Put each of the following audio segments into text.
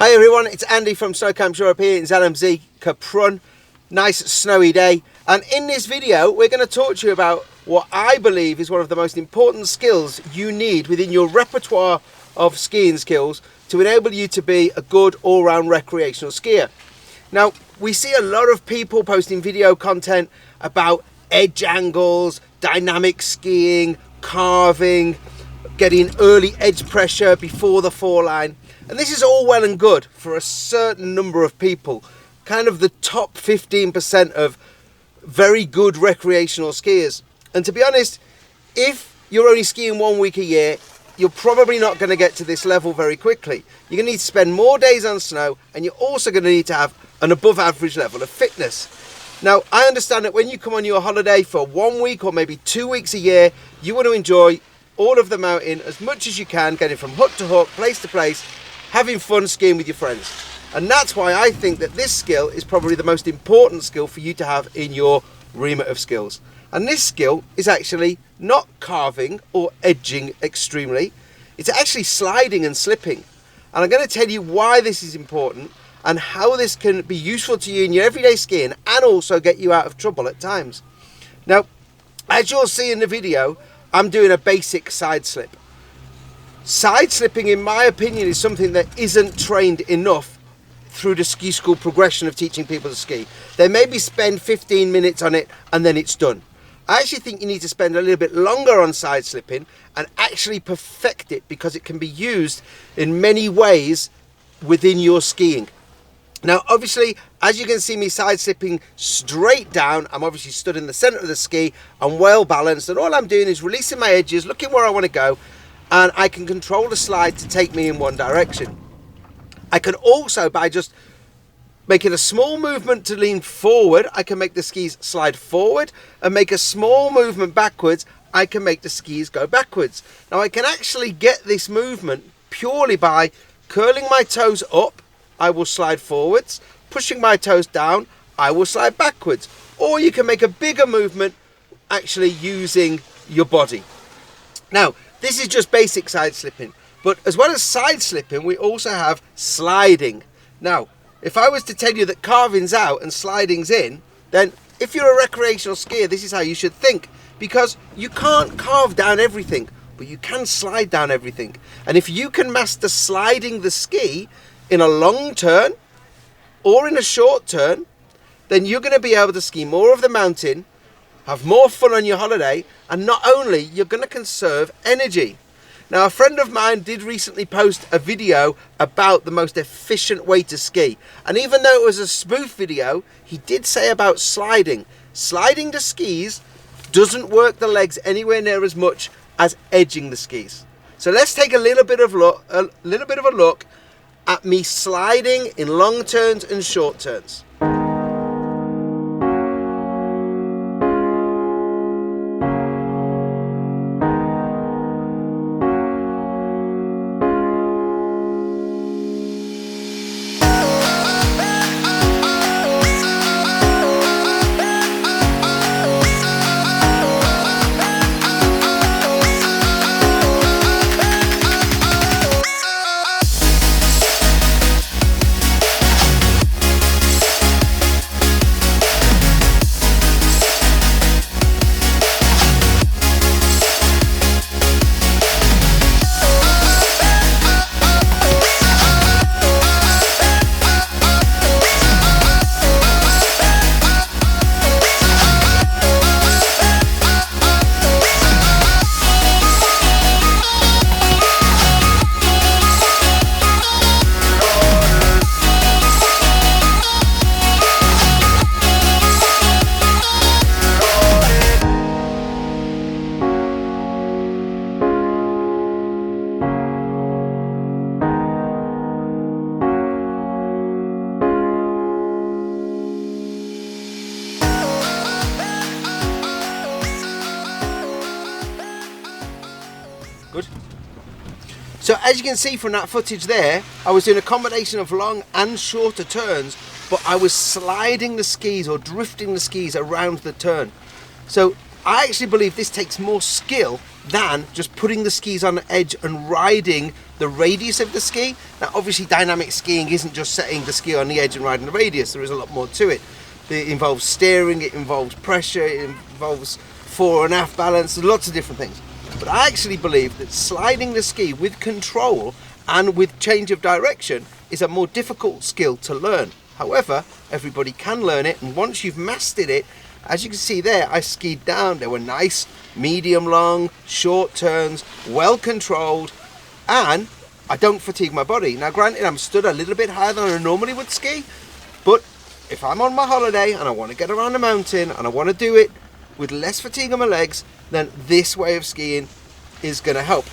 Hi everyone, it's Andy from Snow Camp Europe here in ZMZ, Kaprun. Nice snowy day, and in this video we're going to talk to you about what I believe is one of the most important skills you need within your repertoire of skiing skills to enable you to be a good all-round recreational skier. Now, we see a lot of people posting video content about edge angles, dynamic skiing, carving, getting early edge pressure before the foreline. And this is all well and good for a certain number of people, kind of the top 15% of very good recreational skiers. And to be honest, if you're only skiing 1 week a year, you're probably not going to get to this level very quickly. You're going to need to spend more days on snow, and you're also going to need to have an above average level of fitness. Now, I understand that when you come on your holiday for 1 week or maybe 2 weeks a year, you want to enjoy all of the mountain as much as you can, getting from hut to hut, place to place, having fun skiing with your friends. And that's why I think that this skill is probably the most important skill for you to have in your remit of skills. And this skill is actually not carving or edging extremely, it's actually sliding and slipping. And I'm going to tell you why this is important and how this can be useful to you in your everyday skiing and also get you out of trouble at times. Now, as you'll see in the video, I'm doing a basic side slip. Side slipping, in my opinion, is something that isn't trained enough through the ski school progression of teaching people to ski. They maybe spend 15 minutes on it and then it's done. I actually think you need to spend a little bit longer on side slipping and actually perfect it, because it can be used in many ways within your skiing. Now, obviously, as you can see me side slipping straight down, I'm obviously stood in the center of the ski, I'm well balanced, and all I'm doing is releasing my edges, looking where I want to go, and I can control the slide to take me in one direction. I can also, by just making a small movement to lean forward, I can make the skis slide forward, and make a small movement backwards, I can make the skis go backwards. Now, I can actually get this movement purely by curling my toes up, I will slide forwards, pushing my toes down, I will slide backwards. Or you can make a bigger movement actually using your body. Now, this is just basic side slipping, but as well as side slipping, we also have sliding. Now, if I was to tell you that carving's out and sliding's in, then if you're a recreational skier, this is how you should think, because you can't carve down everything, but you can slide down everything. And if you can master sliding the ski in a long turn or in a short turn, then you're going to be able to ski more of the mountain, have more fun on your holiday, and not only you're going to conserve energy. Now, a friend of mine did recently post a video about the most efficient way to ski, and even though it was a spoof video, he did say about sliding. Sliding the skis doesn't work the legs anywhere near as much as edging the skis. So let's take a little bit of a look at me sliding in long turns and short turns. Good. So as you can see from that footage there, I was doing a combination of long and shorter turns, but I was sliding the skis or drifting the skis around the turn. So I actually believe this takes more skill than just putting the skis on the edge and riding the radius of the ski. Now obviously dynamic skiing isn't just setting the ski on the edge and riding the radius, there is a lot more to it. It involves steering, it involves pressure, it involves fore and aft balance, lots of different things. But I actually believe that sliding the ski with control and with change of direction is a more difficult skill to learn. However, everybody can learn it, and once you've mastered it, as you can see there, I skied down. They were nice, medium long, short turns, well controlled, and I don't fatigue my body. Now granted, I'm stood a little bit higher than I normally would ski, but if I'm on my holiday and I want to get around a mountain and I want to do it with less fatigue on my legs, then this way of skiing is going to help.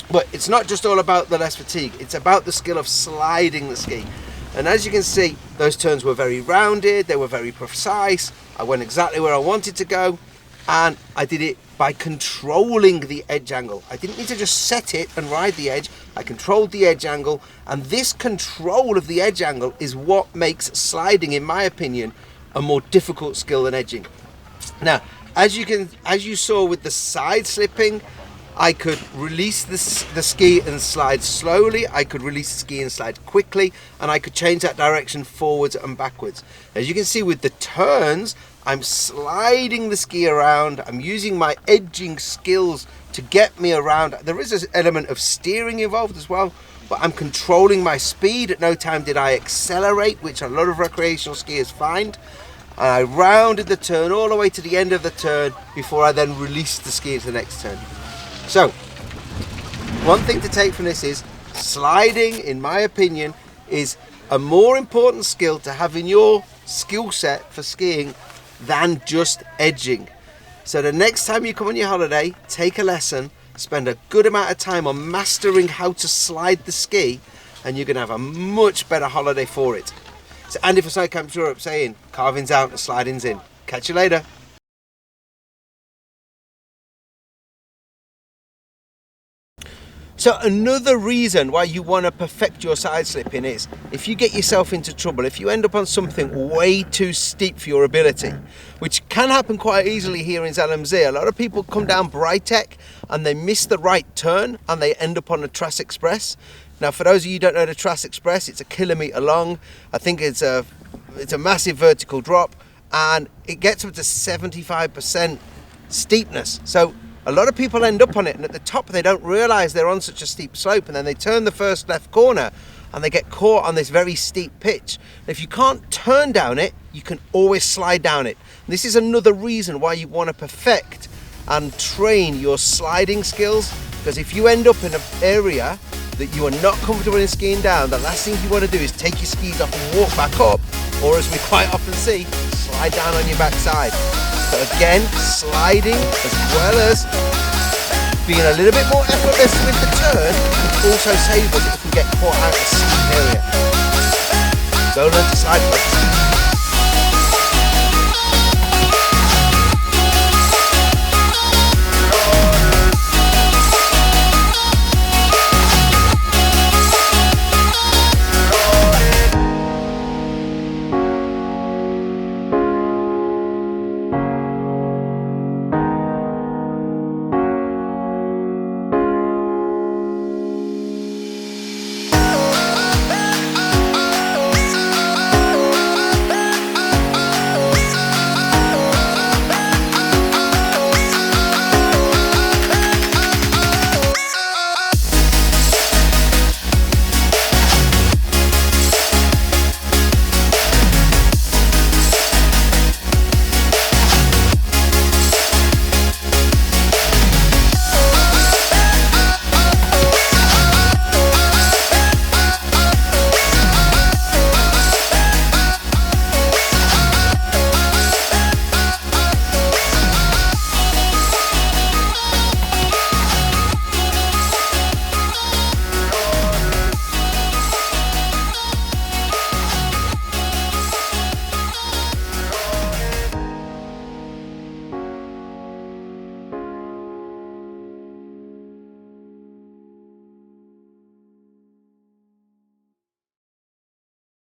But it's not just all about the less fatigue, it's about the skill of sliding the ski. And as you can see, those turns were very rounded, they were very precise. I went exactly where I wanted to go, and I did it by controlling the edge angle. I didn't need to just set it and ride the edge, I controlled the edge angle, and this control of the edge angle is what makes sliding, in my opinion, a more difficult skill than edging. Now, as you saw with the side slipping, I could release the ski and slide slowly, I could release the ski and slide quickly, and I could change that direction forwards and backwards. As you can see with the turns, I'm sliding the ski around, I'm using my edging skills to get me around. There is an element of steering involved as well, but I'm controlling my speed. At no time did I accelerate, which a lot of recreational skiers find. And I rounded the turn all the way to the end of the turn before I then released the ski into the next turn. So, one thing to take from this is sliding, in my opinion, is a more important skill to have in your skill set for skiing than just edging. So the next time you come on your holiday, take a lesson, spend a good amount of time on mastering how to slide the ski, and you're going to have a much better holiday for it. So Andy for Side Camps Europe saying, carving's out and sliding's in. Catch you later. So another reason why you want to perfect your side slipping is if you get yourself into trouble, if you end up on something way too steep for your ability, which can happen quite easily here in Zalmzee. A lot of people come down Breitek and they miss the right turn and they end up on the Tras Express. Now for those of you who don't know the Tras Express, it's 1 kilometre long. I think it's a massive vertical drop and it gets up to 75% steepness. So a lot of people end up on it, and at the top they don't realise they're on such a steep slope, and then they turn the first left corner and they get caught on this very steep pitch. And if you can't turn down it, you can always slide down it. And this is another reason why you want to perfect and train your sliding skills, because if you end up in an area that you are not comfortable in skiing down, the last thing you want to do is take your skis off and walk back up, or as we quite often see, slide down on your backside. So again, sliding as well as being a little bit more effortless with the turn can also save us if we get caught out of a steep area. Go learn to slide, folks.